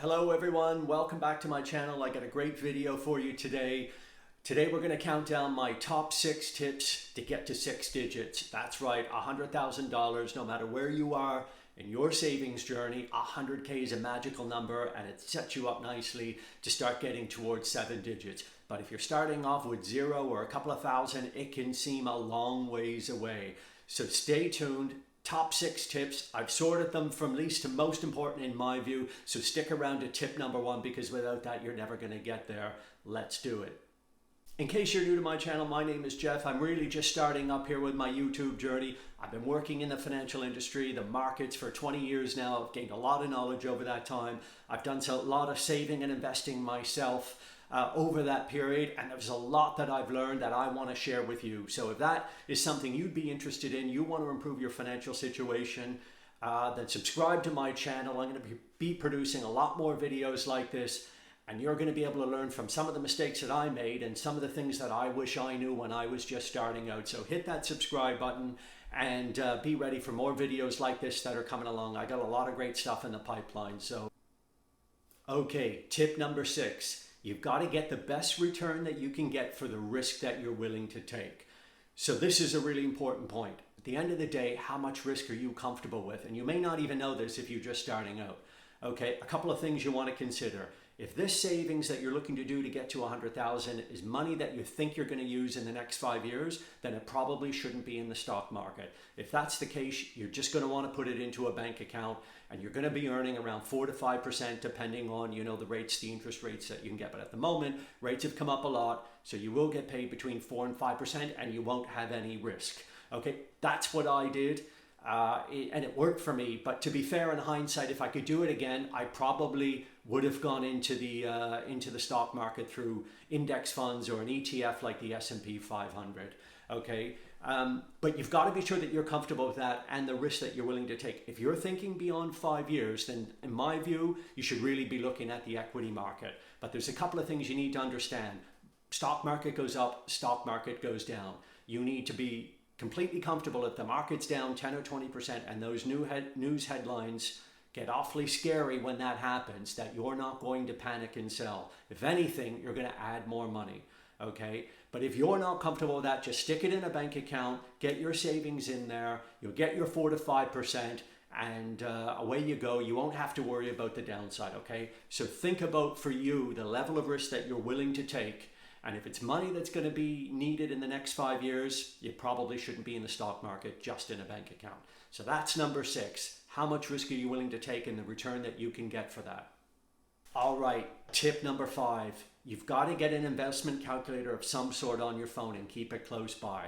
Hello everyone, welcome back to my channel. I got a great video for you today. Today we're going to count down my top 6 tips to get to 6 digits. That's right, $100,000. No matter where you are in your savings journey, 100K is a magical number and it sets you up nicely to start getting towards 7 digits. But if you're starting off with 0 or a couple of thousand, it can seem a long ways away. So stay tuned. Top 6 tips. I've sorted them from least to most important in my view. So stick around to tip number 1 because without that, you're never going to get there. Let's do it. In case you're new to my channel, my name is Jeff. I'm really just starting up here with my YouTube journey. I've been working in the financial industry, the markets for 20 years now. I've gained a lot of knowledge over that time. I've done a lot of saving and investing myself over that period, and there's a lot that I've learned that I want to share with you. So if that is something you'd be interested in, you want to improve your financial situation, then subscribe to my channel. I'm going to be producing a lot more videos like this, and you're going to be able to learn from some of the mistakes that I made and some of the things that I wish I knew when I was just starting out. So hit that subscribe button and be ready for more videos like this that are coming along. I got a lot of great stuff in the pipeline. So, okay, tip number 6. You've got to get the best return that you can get for the risk that you're willing to take. So this is a really important point. At the end of the day, how much risk are you comfortable with? And you may not even know this if you're just starting out. Okay, a couple of things you want to consider. If this savings that you're looking to do to get to 100,000 is money that you think you're going to use in the next 5 years, then it probably shouldn't be in the stock market. If that's the case, you're just going to want to put it into a bank account, and you're going to be earning around 4 to 5% depending on, the rates, the interest rates that you can get. But at the moment, rates have come up a lot, so you will get paid between 4 and 5% and you won't have any risk. Okay, that's what I did. And it worked for me. But to be fair, in hindsight, if I could do it again, I probably would have gone into the stock market through index funds or an ETF like the S&P 500. Okay, but you've got to be sure that you're comfortable with that and the risk that you're willing to take. If you're thinking beyond 5 years, then in my view, you should really be looking at the equity market. But there's a couple of things you need to understand. Stock market goes up, stock market goes down. You need to be completely comfortable if the market's down 10 or 20% and those news headlines get awfully scary when that happens, that you're not going to panic and sell. If anything, you're going to add more money. Okay, but if you're not comfortable with that, just stick it in a bank account, get your savings in there, you'll get your 4 to 5%, and away you go. You won't have to worry about the downside. Okay, so think about, for you, the level of risk that you're willing to take. And if it's money that's going to be needed in the next 5 years, you probably shouldn't be in the stock market, just in a bank account. So that's number 6. How much risk are you willing to take and the return that you can get for that? All right, tip number 5. You've got to get an investment calculator of some sort on your phone and keep it close by.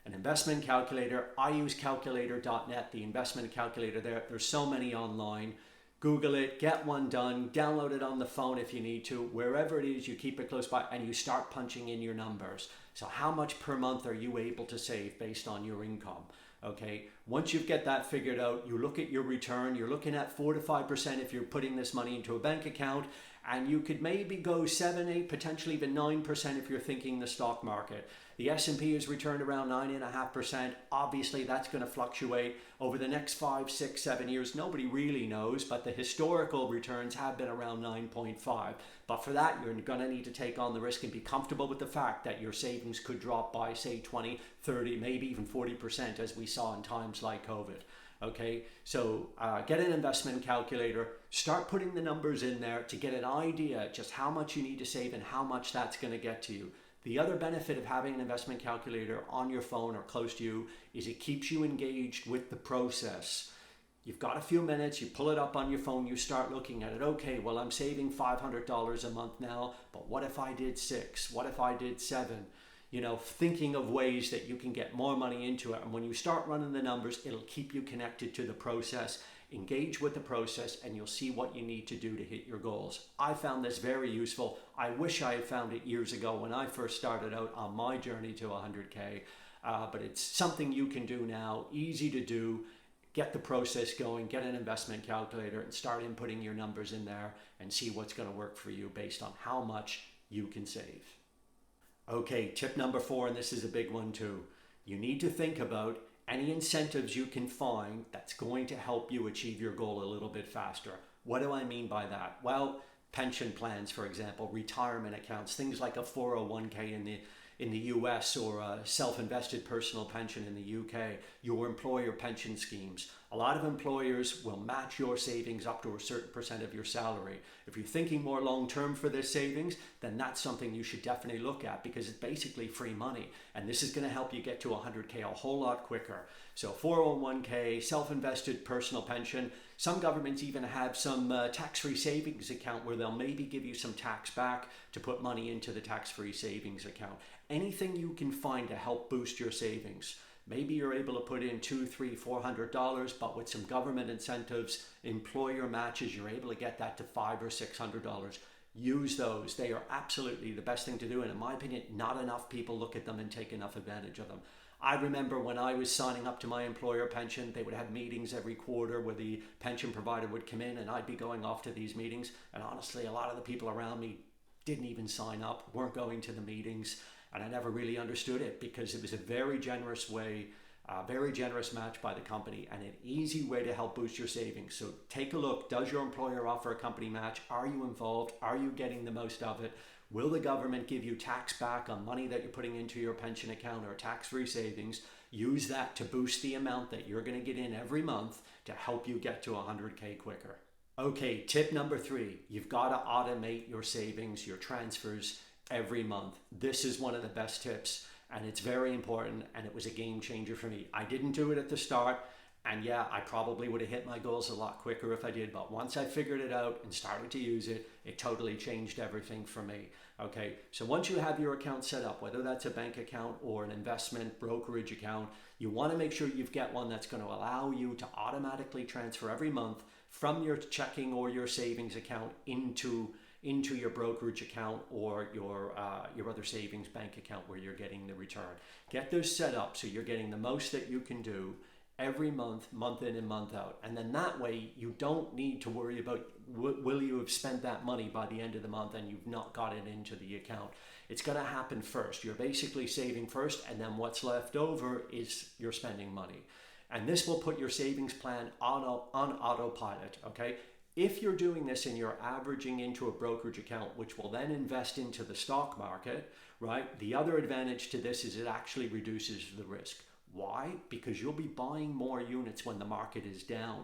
An investment calculator, I use calculator.net, the investment calculator there. There's so many online. Google it, get one done, download it on the phone if you need to. Wherever it is, you keep it close by and you start punching in your numbers. So how much per month are you able to save based on your income? Okay, once you get that figured out, you look at your return. You're looking at 4 to 5% if you're putting this money into a bank account, and you could maybe go 7, 8, potentially even 9% if you're thinking the stock market. The S&P has returned around 9.5%. Obviously, that's going to fluctuate over the next 5, 6, 7 years. Nobody really knows, but the historical returns have been around 9.5. But for that, you're going to need to take on the risk and be comfortable with the fact that your savings could drop by, say, 20, 30, maybe even 40%, as we saw in times like COVID. Okay, so get an investment calculator, start putting the numbers in there to get an idea just how much you need to save and how much that's going to get to you. The other benefit of having an investment calculator on your phone or close to you is it keeps you engaged with the process. You've got a few minutes, you pull it up on your phone, you start looking at it. Okay, well, I'm saving $500 a month now, but what if I did 6? What if I did 7? Thinking of ways that you can get more money into it. And when you start running the numbers, it'll keep you connected to the process. Engage with the process and you'll see what you need to do to hit your goals. I found this very useful. I wish I had found it years ago when I first started out on my journey to 100K. But it's something you can do now, easy to do. Get the process going, get an investment calculator and start inputting your numbers in there and see what's going to work for you based on how much you can save. Okay, tip number 4, and this is a big one too. You need to think about any incentives you can find that's going to help you achieve your goal a little bit faster. What do I mean by that? Well, pension plans, for example, retirement accounts, things like a 401k in the US or a self-invested personal pension in the UK, your employer pension schemes. A lot of employers will match your savings up to a certain percent of your salary. If you're thinking more long-term for this savings, then that's something you should definitely look at because it's basically free money. And this is going to help you get to 100K a whole lot quicker. So 401k, self-invested personal pension. Some governments even have some tax-free savings account where they'll maybe give you some tax back to put money into the tax-free savings account. Anything you can find to help boost your savings. Maybe you're able to put in $200, $300, $400, but with some government incentives, employer matches, you're able to get that to $500 or $600. Use those. They are absolutely the best thing to do. And in my opinion, not enough people look at them and take enough advantage of them. I remember when I was signing up to my employer pension, they would have meetings every quarter where the pension provider would come in and I'd be going off to these meetings. And honestly, a lot of the people around me didn't even sign up, weren't going to the meetings. And I never really understood it because it was a very generous way, a very generous match by the company and an easy way to help boost your savings. So take a look. Does your employer offer a company match? Are you involved? Are you getting the most of it? Will the government give you tax back on money that you're putting into your pension account or tax-free savings? Use that to boost the amount that you're going to get in every month to help you get to 100K quicker. Okay, tip number 3, you've got to automate your savings, your transfers every month. This is one of the best tips and it's very important and it was a game changer for me. I didn't do it at the start and yeah, I probably would have hit my goals a lot quicker if I did, but once I figured it out and started to use it, it totally changed everything for me. Okay, so once you have your account set up, whether that's a bank account or an investment brokerage account, you want to make sure you've got one that's going to allow you to automatically transfer every month from your checking or your savings account into your brokerage account or your other savings bank account where you're getting the return. Get those set up so you're getting the most that you can do every month, month in and month out. And then that way you don't need to worry about will you have spent that money by the end of the month and you've not got it into the account. It's going to happen first. You're basically saving first and then what's left over is you're spending money. And this will put your savings plan on autopilot, okay? If you're doing this and you're averaging into a brokerage account, which will then invest into the stock market, right? The other advantage to this is it actually reduces the risk. Why? Because you'll be buying more units when the market is down.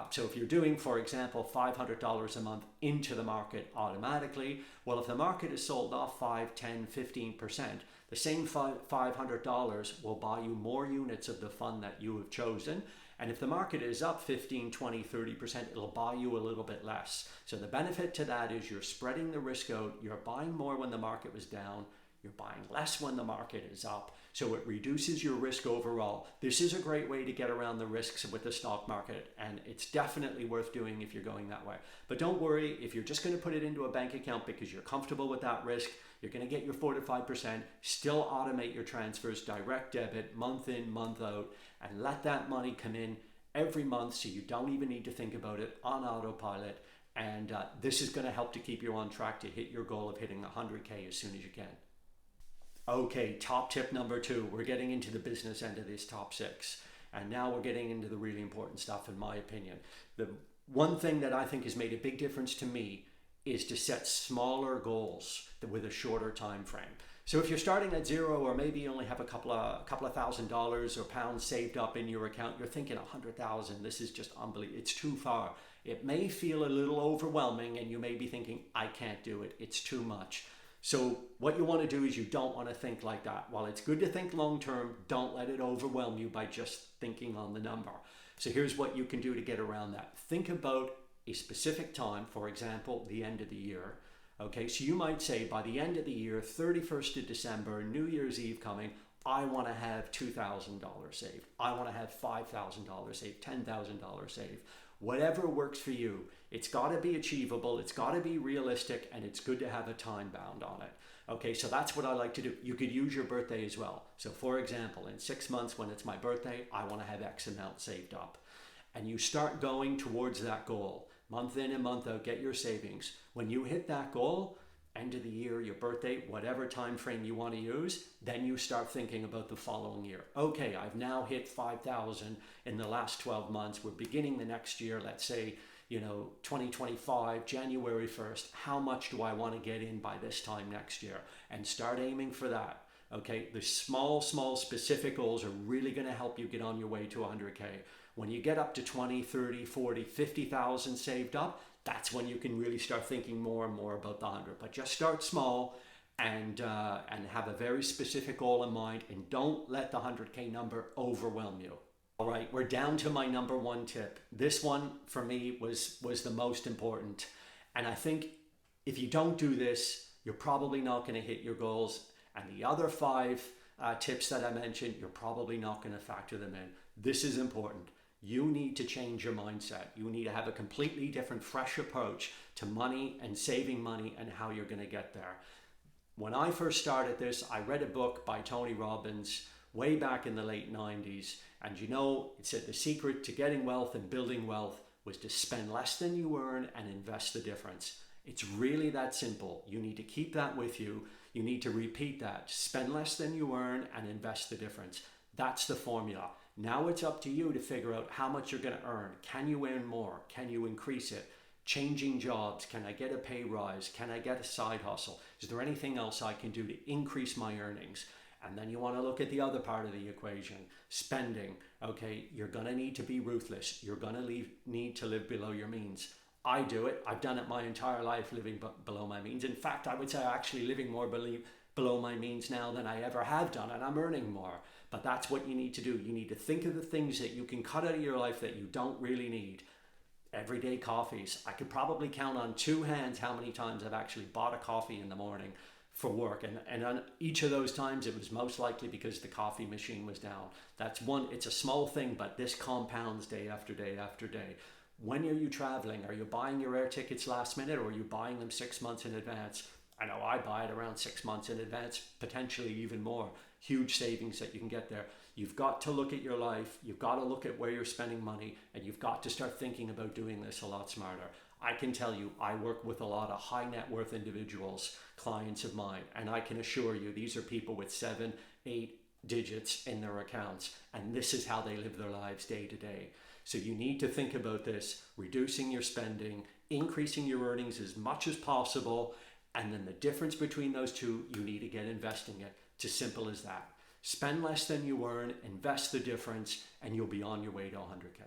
So if you're doing, for example, $500 a month into the market automatically, well, if the market is sold off 5, 10, 15%, the same $500 will buy you more units of the fund that you have chosen. And if the market is up 15, 20, 30%, it'll buy you a little bit less. So the benefit to that is you're spreading the risk out. You're buying more when the market was down. You're buying less when the market is up. So it reduces your risk overall. This is a great way to get around the risks with the stock market. And it's definitely worth doing if you're going that way. But don't worry, if you're just going to put it into a bank account because you're comfortable with that risk, you're going to get your 4 to 5%, still automate your transfers, direct debit, month in, month out, and let that money come in every month so you don't even need to think about it on autopilot. And this is going to help to keep you on track to hit your goal of hitting 100K as soon as you can. Okay, top tip number 2. We're getting into the business end of this top 6. And now we're getting into the really important stuff in my opinion. The one thing that I think has made a big difference to me is to set smaller goals with a shorter time frame. So if you're starting at zero or maybe you only have a couple of $1,000 or pounds saved up in your account, you're thinking 100,000, this is just unbelievable. It's too far. It may feel a little overwhelming and you may be thinking, I can't do it. It's too much. So what you want to do is you don't want to think like that. While it's good to think long term, don't let it overwhelm you by just thinking on the number. So here's what you can do to get around that. Think about a specific time, for example, the end of the year. Okay, so you might say by the end of the year, 31st of December, New Year's Eve coming, I want to have $2,000 saved. I want to have $5,000 saved, $10,000 saved. Whatever works for you. It's got to be achievable, it's got to be realistic, and it's good to have a time bound on it. Okay, so that's what I like to do. You could use your birthday as well. So for example, in 6 months when it's my birthday, I want to have X amount saved up. And you start going towards that goal. Month in and month out, get your savings. When you hit that goal, end of the year, your birthday, whatever time frame you want to use, then you start thinking about the following year. Okay, I've now hit 5,000 in the last 12 months. We're beginning the next year, let's say 2025, January 1st, how much do I want to get in by this time next year? And start aiming for that. Okay, the small specific goals are really going to help you get on your way to 100K. When you get up to 20, 30, 40, 50,000 saved up, that's when you can really start thinking more and more about the 100. But just start small and have a very specific goal in mind, and don't let the 100K number overwhelm you. All right, we're down to my number one tip. This one for me was the most important. And I think if you don't do this, you're probably not going to hit your goals. And the other 5 tips that I mentioned, you're probably not going to factor them in. This is important. You need to change your mindset. You need to have a completely different, fresh approach to money and saving money and how you're going to get there. When I first started this, I read a book by Tony Robbins way back in the late 90s. And it said the secret to getting wealth and building wealth was to spend less than you earn and invest the difference. It's really that simple. You need to keep that with you. You need to repeat that. Spend less than you earn and invest the difference. That's the formula. Now it's up to you to figure out how much you're going to earn. Can you earn more? Can you increase it? Changing jobs. Can I get a pay rise? Can I get a side hustle? Is there anything else I can do to increase my earnings? And then you want to look at the other part of the equation, spending. Okay, you're going to need to be ruthless. You're going to need to live below your means. I do it. I've done it my entire life, living below my means. In fact, I would say I'm actually living more below my means now than I ever have done, and I'm earning more. But that's what you need to do. You need to think of the things that you can cut out of your life that you don't really need. Everyday coffees. I could probably count on 2 hands how many times I've actually bought a coffee in the morning for work, and on each of those times it was most likely because the coffee machine was down. That's one. It's a small thing, but this compounds day after day after day. When are you traveling? Are you buying your air tickets last minute, or are you buying them 6 months in advance? I know I buy it around 6 months in advance, potentially even more. Huge savings that you can get there. You've got to look at your life. You've got to look at where you're spending money, and you've got to start thinking about doing this a lot smarter. I can tell you, I work with a lot of high net worth individuals, clients of mine, and I can assure you these are people with 7, 8 digits in their accounts, and this is how they live their lives day to day. So you need to think about this, reducing your spending, increasing your earnings as much as possible, and then the difference between those two, you need to get investing it. It's as simple as that. Spend less than you earn, invest the difference, and you'll be on your way to 100K.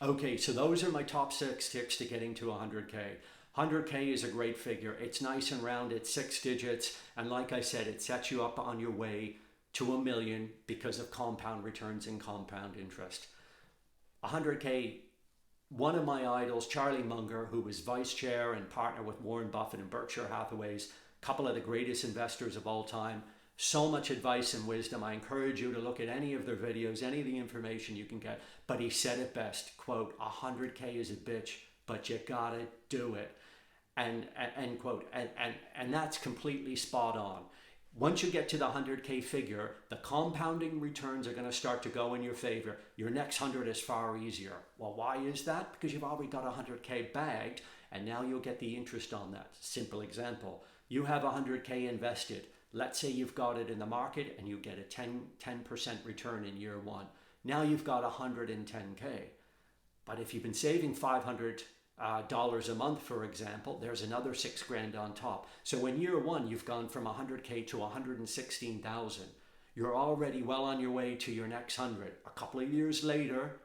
Okay, so those are my top 6 tips to getting to 100K. 100K is a great figure. It's nice and round, it's 6 digits, and like I said, it sets you up on your way to $1 million because of compound returns and compound interest. 100K, one of my idols, Charlie Munger, who was vice chair and partner with Warren Buffett and Berkshire Hathaway's, a couple of the greatest investors of all time. So much advice and wisdom. I encourage you to look at any of their videos, any of the information you can get. But he said it best, quote, 100K is a bitch, but you gotta do it. And end quote. And that's completely spot on. Once you get to the 100K figure, the compounding returns are going to start to go in your favor. Your next 100 is far easier. Well, why is that? Because you've already got 100K bagged, and now you'll get the interest on that. Simple example. You have 100K invested. Let's say you've got it in the market and you get a 10% return in year 1. Now you've got 110K. But if you've been saving $500 a month, for example, there's another $6,000 on top. So in year 1, you've gone from 100K to 116,000. You're already well on your way to your next 100. A couple of years later,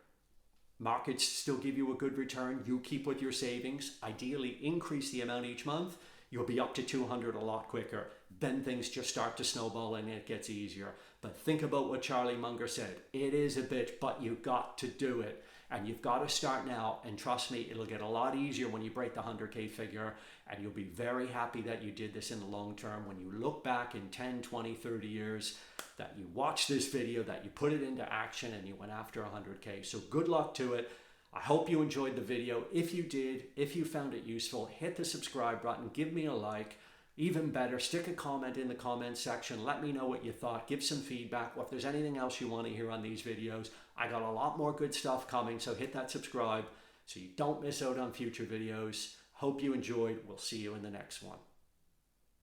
markets still give you a good return. You keep with your savings, ideally increase the amount each month. You'll be up to 200 a lot quicker. Then things just start to snowball and it gets easier. But think about what Charlie Munger said. It is a bitch, but you've got to do it. And you've got to start now, and trust me, it'll get a lot easier when you break the 100K figure, and you'll be very happy that you did this in the long term. When you look back in 10, 20, 30 years, that you watched this video, that you put it into action, and you went after 100K. So good luck to it. I hope you enjoyed the video. If you did, if you found it useful, hit the subscribe button, give me a like. Even better, stick a comment in the comments section. Let me know what you thought. Give some feedback. Or if there's anything else you want to hear on these videos, I got a lot more good stuff coming. So hit that subscribe so you don't miss out on future videos. Hope you enjoyed. We'll see you in the next one.